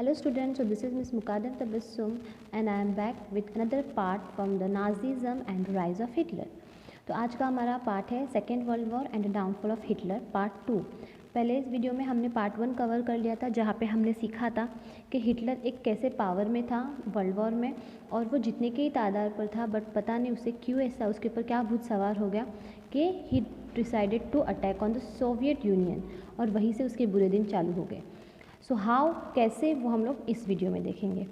Hello students, so this is Ms. Mukadam Tabassum and I am back with another part from the Nazism and rise of Hitler. तो आज का हमारा part है second world war and downfall of Hitler part 2। पहले इस video में हमने part 1 cover कर लिया था, जहाँ पे हमने सीखा था कि हिटलर एक कैसे पावर में था वर्ल्ड वॉर में और वो जितने के ही तादाद पर था, बट पता नहीं उसे क्यों ऐसा, उसके ऊपर क्या भूत सवार हो गया कि he decided to attack on the Soviet Union और वहीं से उसके बुरे दिन चालू हो गए। सो हाउ, कैसे, वो हम लोग इस वीडियो में देखेंगे।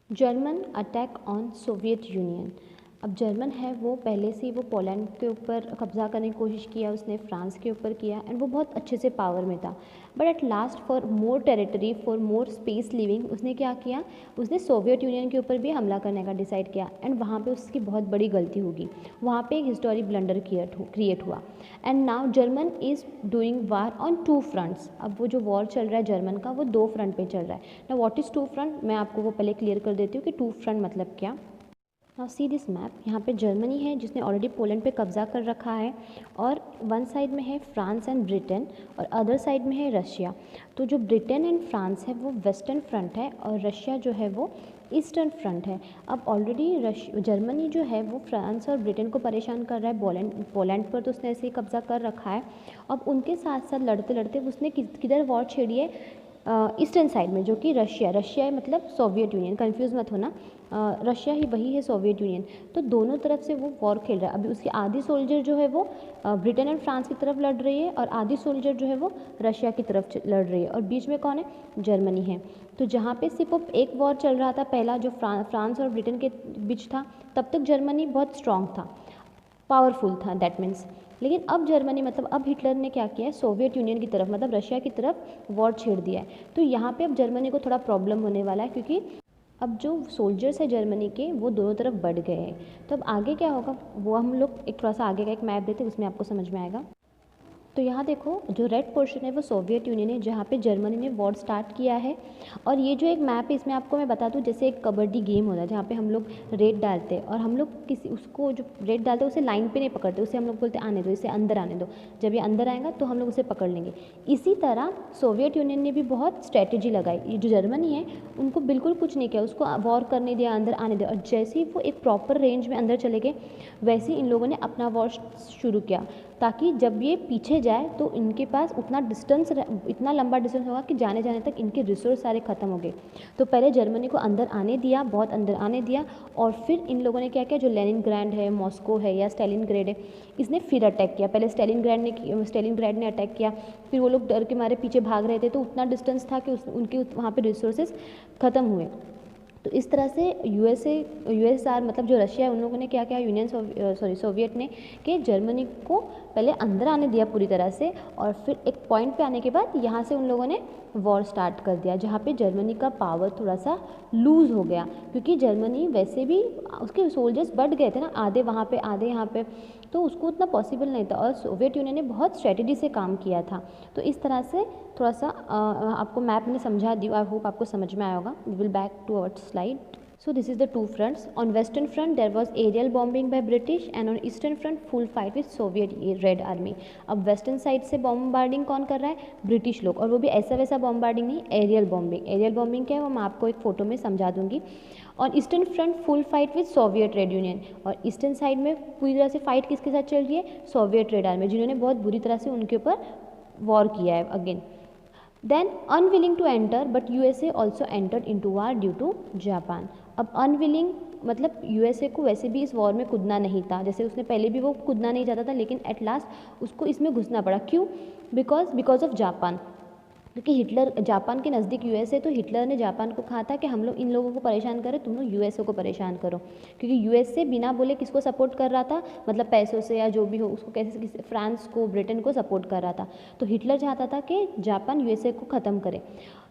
German attack on Soviet union. अब जर्मन है वो पहले से ही वो पोलैंड के ऊपर कब्ज़ा करने की कोशिश किया, उसने फ्रांस के ऊपर किया एंड वो बहुत अच्छे से पावर में था, but at last for more territory, for more space living, उसने क्या किया, उसने सोवियत यूनियन के ऊपर भी हमला करने का डिसाइड किया एंड वहाँ पे उसकी बहुत बड़ी गलती होगी, वहाँ पे एक हिस्टोरिक ब्लंडर क्रिएट हुआ and now German is doing war on 2 fronts. अब वो जो वॉर चल रहा है जर्मन का, वो 2 फ्रंट पे चल रहा है ना। व्हाट इज़ 2 फ्रंट, मैं आपको वो पहले क्लियर कर देती हूँ कि 2 फ्रंट मतलब क्या। नाउ सी दिस मैप, यहाँ पे जर्मनी है जिसने ऑलरेडी पोलैंड पे कब्ज़ा कर रखा है और वन साइड में है फ्रांस एंड ब्रिटेन और अदर साइड में है रशिया। तो जो ब्रिटेन एंड फ्रांस है वो वेस्टर्न फ्रंट है और रशिया जो है वो ईस्टर्न फ्रंट है। अब ऑलरेडी जर्मनी जो है वो फ्रांस और ब्रिटेन को परेशान कर रहा है, पोलैंड पर तो उसने ऐसे ही कब्ज़ा कर रखा है। अब उनके साथ साथ लड़ते लड़ते उसने किधर वॉर छेड़ी है, ईस्टर्न साइड में, जो कि रशिया है, मतलब सोवियत यूनियन, कंफ्यूज मत होना, रशिया ही वही है सोवियत यूनियन। तो दोनों तरफ से वो वॉर खेल रहा है। अभी उसकी आधी सोल्जर जो है वो ब्रिटेन एंड फ्रांस की तरफ लड़ रही है और आधी सोल्जर जो है वो रशिया की तरफ लड़ रही है और बीच में कौन है, जर्मनी है। तो जहाँ पे सिर्फ वो एक वॉर चल रहा था पहला, जो फ्रांस और ब्रिटेन के बीच था, तब तक जर्मनी बहुत स्ट्रांग था, पावरफुल था, दैट मीन्स। लेकिन अब जर्मनी, मतलब अब हिटलर ने क्या किया है, सोवियत यूनियन की तरफ, मतलब रशिया की तरफ वॉर छेड़ दिया है। तो यहाँ पे अब जर्मनी को थोड़ा प्रॉब्लम होने वाला है, क्योंकि अब जो सोल्जर्स है जर्मनी के वो दोनों तरफ बढ़ गए हैं। तो अब आगे क्या होगा वो हम लोग एक थोड़ा सा आगे का एक मैप देते हैं, उसमें आपको समझ में आएगा। तो यहाँ देखो, जो रेड पोर्शन है वो सोवियत यूनियन है, जहाँ पे जर्मनी ने वॉर स्टार्ट किया है। और ये जो एक मैप है, इसमें आपको मैं बता दूँ, जैसे एक कबड्डी गेम होता है जहाँ पे हम लोग रेड डालते हैं और हम लोग किसी उसको जो रेड डालते हैं उसे लाइन पे नहीं पकड़ते, उसे हम लोग बोलते आने दो, इसे अंदर आने दो, जब ये अंदर आएगा तो हम लोग उसे पकड़ लेंगे। इसी तरह सोवियत यूनियन ने भी बहुत स्ट्रैटेजी लगाई। ये जो जर्मनी है उनको बिल्कुल कुछ नहीं किया, उसको वॉर करने दिया, अंदर आने दिया, और जैसे ही वो एक प्रॉपर रेंज में अंदर चले गए, वैसे ही इन लोगों ने अपना वॉर शुरू किया, ताकि जब ये पीछे जाए तो इनके पास इतना लंबा डिस्टेंस होगा कि जाने जाने तक इनके रिसोर्स सारे ख़त्म हो गए। तो पहले जर्मनी को अंदर आने दिया, बहुत अंदर आने दिया, और फिर इन लोगों ने क्या किया, जो लेनिनग्राड है, मॉस्को है या स्टालिनग्राड है, इसने फिर अटैक किया। पहले स्टालिनग्राड ने अटैक किया, फिर वो लोग डर के मारे पीछे भाग रहे थे, तो उतना डिस्टेंस था कि उनके वहाँ पर रिसोर्सेज ख़त्म हुए। तो इस तरह से यूएसआर, मतलब जो रशिया है, उन लोगों ने क्या किया, सोवियत ने, कि जर्मनी को पहले अंदर आने दिया पूरी तरह से, और फिर एक पॉइंट पे आने के बाद यहाँ से उन लोगों ने वॉर स्टार्ट कर दिया, जहाँ पे जर्मनी का पावर थोड़ा सा लूज़ हो गया, क्योंकि जर्मनी वैसे भी उसके सोल्जर्स बढ़ गए थे ना, आधे वहाँ पे आधे यहाँ पे, तो उसको उतना पॉसिबल नहीं था, और सोवियत यूनियन ने बहुत स्ट्रेटजी से काम किया था। तो इस तरह से थोड़ा सा आपको मैप में समझा दी, आई होप आपको समझ में आया होगा। We will back to our slide. So this is the 2 fronts. On western front there was aerial bombing by British and on eastern front full fight with Soviet Red Army. अब western side से bombarding कौन कर रहा है, British लोग, और वो भी ऐसा वैसा बॉम्बार्डिंग नहीं, एरियल बॉम्बिंग। एरियल बॉम्बिंग क्या है वो मैं आपको एक फ़ोटो में समझा दूंगी। और eastern front full fight with Soviet red union, और ईस्टर्न साइड में पूरी तरह से फाइट किसके साथ चल रही है, सोवियत रेड आर्मी, जिन्होंने बहुत बुरी तरह से उनके ऊपर वॉर किया है again. Then unwilling to enter but USA also entered into war due to Japan. अब unwilling मतलब USA को वैसे भी इस वॉर में कूदना नहीं था, जैसे उसने पहले भी वो कूदना नहीं चाहता था, लेकिन एट लास्ट उसको इसमें घुसना पड़ा। क्यों? बिकॉज ऑफ जापान, क्योंकि हिटलर जापान के नज़दीक यूएस है, तो हिटलर ने जापान को कहा था कि हम लोग इन लोगों को परेशान करें, तुम लोग यूएसए को परेशान करो, क्योंकि यूएस से बिना बोले किसको सपोर्ट कर रहा था, मतलब पैसों से या जो भी हो, उसको कैसे फ्रांस को, ब्रिटेन को सपोर्ट कर रहा था। तो हिटलर चाहता था कि जापान यूएसए को ख़त्म करे,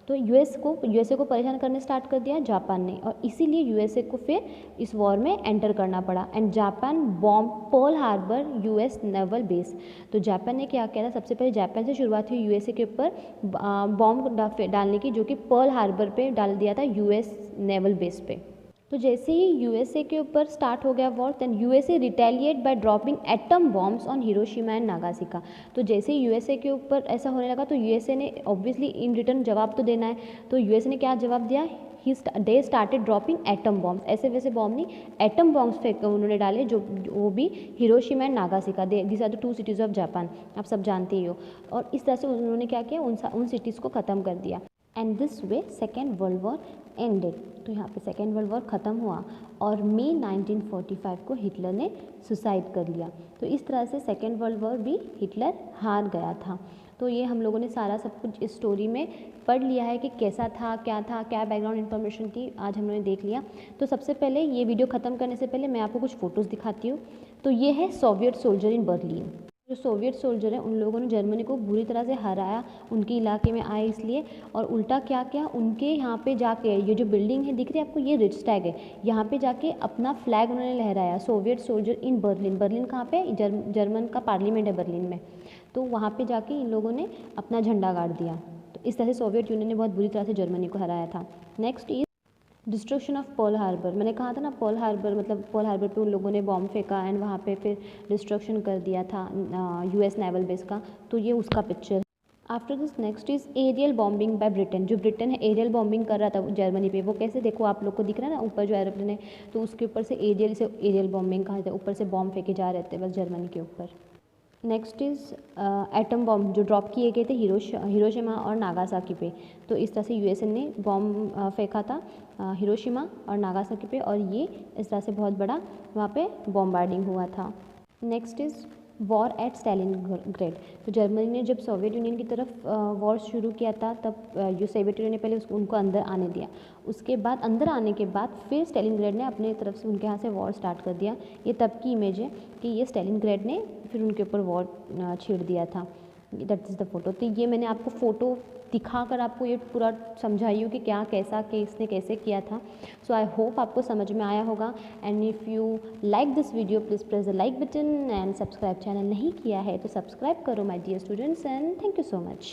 तो यूएसए को परेशान करने स्टार्ट कर दिया जापान ने, और इसीलिए यूएसए को फिर इस वॉर में एंटर करना पड़ा। And Japan bomb Pearl Harbor US naval base. तो जापान ने क्या किया था, सबसे पहले जापान से शुरुआत हुई यूएसए के ऊपर बॉम्ब डालने की, जो कि पर्ल हार्बर पे डाल दिया था यूएस नेवल बेस पे। तो जैसे ही यूएसए के ऊपर स्टार्ट हो गया war, then USA retaliate by dropping atom bombs on Hiroshima and Nagasaki. तो जैसे ही यूएसए के ऊपर ऐसा होने लगा तो यूएसए ने ऑब्वियसली इन रिटर्न जवाब तो देना है, तो यूएसए ने क्या जवाब दिया, they started dropping atom bombs, ऐसे वैसे बॉम्ब नहीं, एटम बॉम्ब्स फेंक उन्होंने डाले, जो वो भी Hiroshima and Nagasaki, this are the 2 cities of Japan, आप सब जानते ही हो। और इस तरह से उन्होंने क्या किया, उन सिटीज़ को ख़त्म कर दिया। And this way second world war ended. तो यहाँ पे सेकेंड वर्ल्ड वॉर ख़त्म हुआ और मई 1945 को हिटलर ने सुसाइड कर लिया। तो इस तरह से सेकेंड वर्ल्ड वॉर भी हिटलर हार गया था। तो ये हम लोगों ने सारा सब कुछ इस स्टोरी में पढ़ लिया है कि कैसा था, क्या बैकग्राउंड इन्फॉर्मेशन थी, आज हम लोगों ने देख लिया। तो सबसे पहले ये वीडियो ख़त्म करने से पहले मैं आपको कुछ फ़ोटोज़ दिखाती हूँ। तो ये है सोवियत सोल्जर इन बर्लिन। जो सोवियत सोल्जर हैं उन लोगों ने जर्मनी को बुरी तरह से हराया, उनके इलाके में आए इसलिए, और उल्टा क्या किया, उनके यहाँ पे जाके, ये जो बिल्डिंग है दिख रही है आपको, ये रिचस्टैग है, यहाँ पे जाके अपना फ्लैग उन्होंने लहराया, Soviet soldier in Berlin. Berlin कहाँ पे, जर्मन का पार्लियामेंट है बर्लिन में, तो वहाँ पे जाके इन लोगों ने अपना झंडा गाड़ दिया। तो इस तरह से सोवियत यूनियन ने बहुत बुरी तरह से जर्मनी को हराया था। Next is destruction of Pearl Harbor. मैंने कहा था ना पर्ल हार्बर, मतलब पर्ल हार्बर पे उन लोगों ने बॉम्ब फेंका एंड वहाँ पे फिर डिस्ट्रक्शन कर दिया था यूएस नेवल बेस का, तो ये उसका पिक्चर है। After this next is aerial bombing by Britain. जो ब्रिटेन है एरियल बॉम्बिंग कर रहा था जर्मनी पे, वो कैसे, देखो आप लोग को दिख रहा है ना ऊपर जो एरोप्लेन है, तो उसके ऊपर से एरियल बॉम्बिंग कहा जाता है, ऊपर से बॉम्ब फेंके जा रहे थे बस जर्मनी के ऊपर। नेक्स्ट इज़ एटम बॉम्ब जो ड्रॉप किए गए थे हिरोशिमा और नागासाकी पे। तो इस तरह से यूएसए ने बॉम्ब फेंका था हिरोशिमा और नागासाकी पे, और ये इस तरह से बहुत बड़ा वहाँ पे बॉम्बार्डिंग हुआ था। Next is war at Stalingrad. तो जर्मनी ने जब सोवियत यूनियन की तरफ वॉर शुरू किया था, तब जो सोवियत यूनियन ने पहले उनको अंदर आने दिया, उसके बाद अंदर आने के बाद फिर स्टैलिनग्रेड ने अपने तरफ से उनके यहाँ से वॉर स्टार्ट कर दिया। ये तब की इमेज है कि ये स्टैलिनग्रेड ने फिर उनके ऊपर वॉर छेड़ दिया था। That is the photo. तो ये मैंने आपको फ़ोटो दिखाकर आपको ये पूरा समझाई हूँ कि क्या कैसा इसने कैसे किया था। सो आई होप आपको समझ में आया होगा। And if you like this video please press the like button and subscribe, channel नहीं किया है तो सब्सक्राइब करो my dear students, and thank you so much.